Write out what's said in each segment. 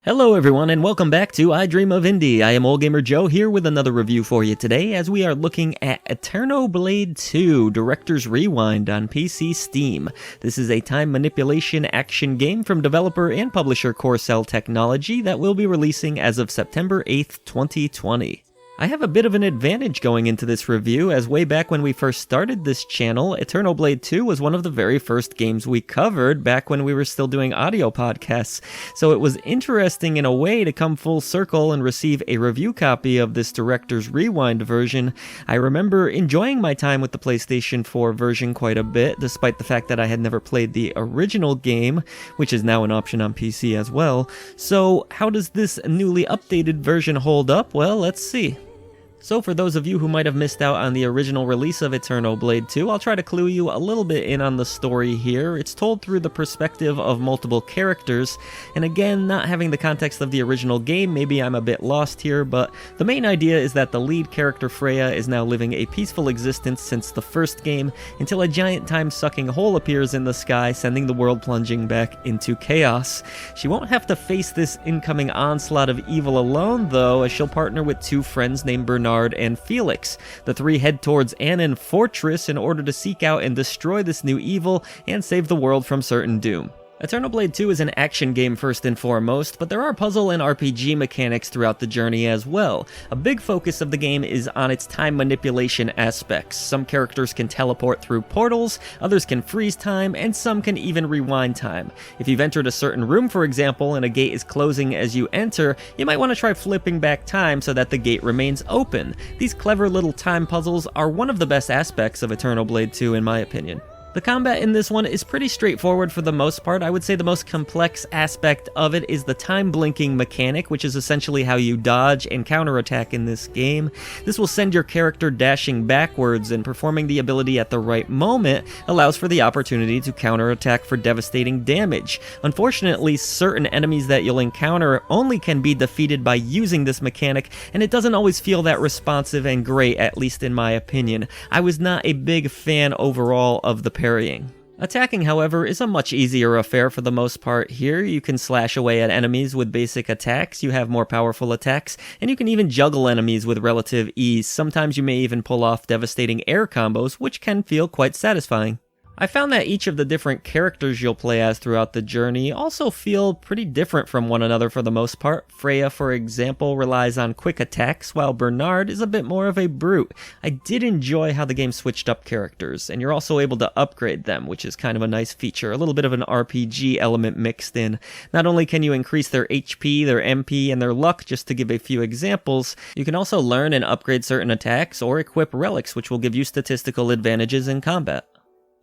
Hello everyone and welcome back to I Dream of Indie. I am OldGamer Joe here with another review for you today as we are looking at AeternoBlade II Director's Rewind on PC Steam. This is a time manipulation action game from developer and publisher Corcel Technology that will be releasing as of September 8th, 2020. I have a bit of an advantage going into this review, as way back when we first started this channel, AeternoBlade II was one of the very first games we covered back when we were still doing audio podcasts, so it was interesting in a way to come full circle and receive a review copy of this Director's Rewind version. I remember enjoying my time with the PlayStation 4 version quite a bit, despite the fact that I had never played the original game, which is now an option on PC as well. So how does this newly updated version hold up? Well, let's see. So for those of you who might have missed out on the original release of AeternoBlade II, I'll try to clue you a little bit in on the story here. It's told through the perspective of multiple characters, and again, not having the context of the original game, maybe I'm a bit lost here, but the main idea is that the lead character Freya is now living a peaceful existence since the first game, until a giant time-sucking hole appears in the sky, sending the world plunging back into chaos. She won't have to face this incoming onslaught of evil alone, though, as she'll partner with two friends named Bernard and Felix. The three head towards Annan Fortress in order to seek out and destroy this new evil and save the world from certain doom. AeternoBlade II is an action game first and foremost, but there are puzzle and RPG mechanics throughout the journey as well. A big focus of the game is on its time manipulation aspects. Some characters can teleport through portals, others can freeze time, and some can even rewind time. If you've entered a certain room, for example, and a gate is closing as you enter, you might want to try flipping back time so that the gate remains open. These clever little time puzzles are one of the best aspects of AeternoBlade II in my opinion. The combat in this one is pretty straightforward for the most part. I would say the most complex aspect of it is the time blinking mechanic, which is essentially how you dodge and counterattack in this game. This will send your character dashing backwards, and performing the ability at the right moment allows for the opportunity to counterattack for devastating damage. Unfortunately, certain enemies that you'll encounter only can be defeated by using this mechanic, and it doesn't always feel that responsive and great, at least in my opinion. I was not a big fan overall of the parrying. Attacking, however, is a much easier affair for the most part here. You can slash away at enemies with basic attacks, you have more powerful attacks, and you can even juggle enemies with relative ease. Sometimes you may even pull off devastating air combos, which can feel quite satisfying. I found that each of the different characters you'll play as throughout the journey also feel pretty different from one another for the most part. Freya, for example, relies on quick attacks, while Bernard is a bit more of a brute. I did enjoy how the game switched up characters, and you're also able to upgrade them, which is kind of a nice feature, a little bit of an RPG element mixed in. Not only can you increase their HP, their MP, and their luck, just to give a few examples, you can also learn and upgrade certain attacks or equip relics, which will give you statistical advantages in combat.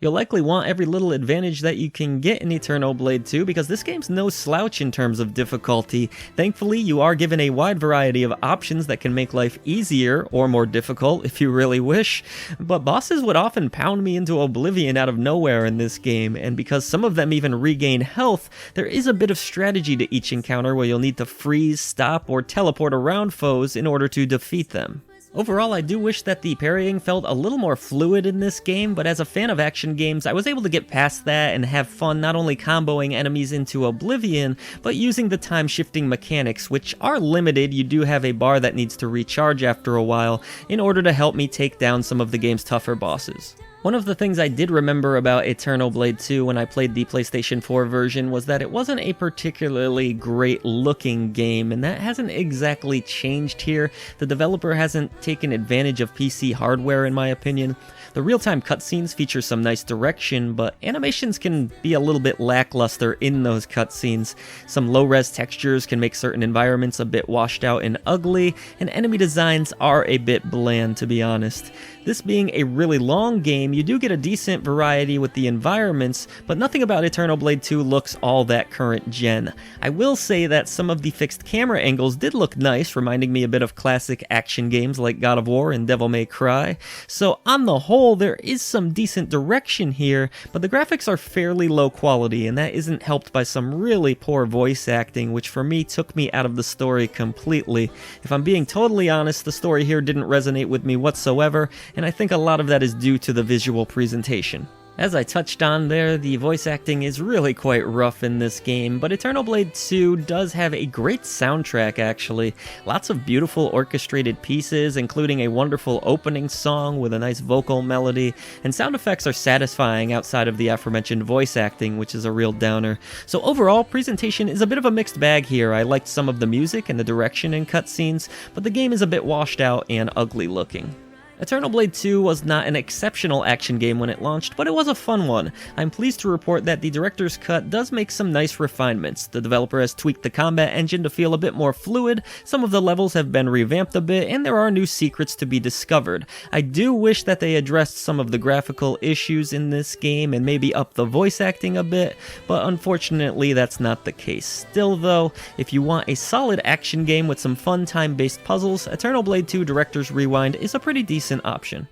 You'll likely want every little advantage that you can get in AeternoBlade II because this game's no slouch in terms of difficulty. Thankfully, you are given a wide variety of options that can make life easier or more difficult if you really wish, but bosses would often pound me into oblivion out of nowhere in this game, and because some of them even regain health, there is a bit of strategy to each encounter where you'll need to freeze, stop, or teleport around foes in order to defeat them. Overall, I do wish that the parrying felt a little more fluid in this game, but as a fan of action games, I was able to get past that and have fun not only comboing enemies into oblivion, but using the time-shifting mechanics, which are limited. You do have a bar that needs to recharge after a while in order to help me take down some of the game's tougher bosses. One of the things I did remember about AeternoBlade II when I played the PlayStation 4 version was that it wasn't a particularly great looking game, and that hasn't exactly changed here. The developer hasn't taken advantage of PC hardware in my opinion. The real-time cutscenes feature some nice direction, but animations can be a little bit lackluster in those cutscenes. Some low-res textures can make certain environments a bit washed out and ugly, and enemy designs are a bit bland, to be honest. This being a really long game, you do get a decent variety with the environments, but nothing about AeternoBlade II looks all that current gen. I will say that some of the fixed camera angles did look nice, reminding me a bit of classic action games like God of War and Devil May Cry. So on the whole, there is some decent direction here, but the graphics are fairly low quality, and that isn't helped by some really poor voice acting, which for me took me out of the story completely. If I'm being totally honest, the story here didn't resonate with me whatsoever, and I think a lot of that is due to the visual presentation. As I touched on there, the voice acting is really quite rough in this game, but AeternoBlade II does have a great soundtrack actually. Lots of beautiful orchestrated pieces, including a wonderful opening song with a nice vocal melody, and sound effects are satisfying outside of the aforementioned voice acting, which is a real downer. So overall, presentation is a bit of a mixed bag here. I liked some of the music and the direction in cutscenes, but the game is a bit washed out and ugly looking. AeternoBlade II was not an exceptional action game when it launched, but it was a fun one. I'm pleased to report that the director's cut does make some nice refinements. The developer has tweaked the combat engine to feel a bit more fluid, some of the levels have been revamped a bit, and there are new secrets to be discovered. I do wish that they addressed some of the graphical issues in this game and maybe up the voice acting a bit, but unfortunately that's not the case. Still though, if you want a solid action game with some fun time-based puzzles, AeternoBlade II Director's Rewind is a pretty decent option.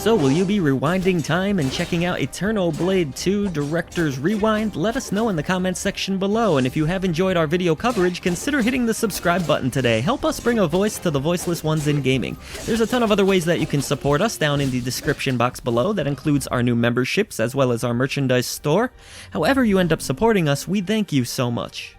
So will you be rewinding time and checking out AeternoBlade II Director's Rewind? Let us know in the comments section below, and if you have enjoyed our video coverage, consider hitting the subscribe button today. Help us bring a voice to the voiceless ones in gaming. There's a ton of other ways that you can support us down in the description box below. That includes our new memberships as well as our merchandise store. However you end up supporting us, we thank you so much.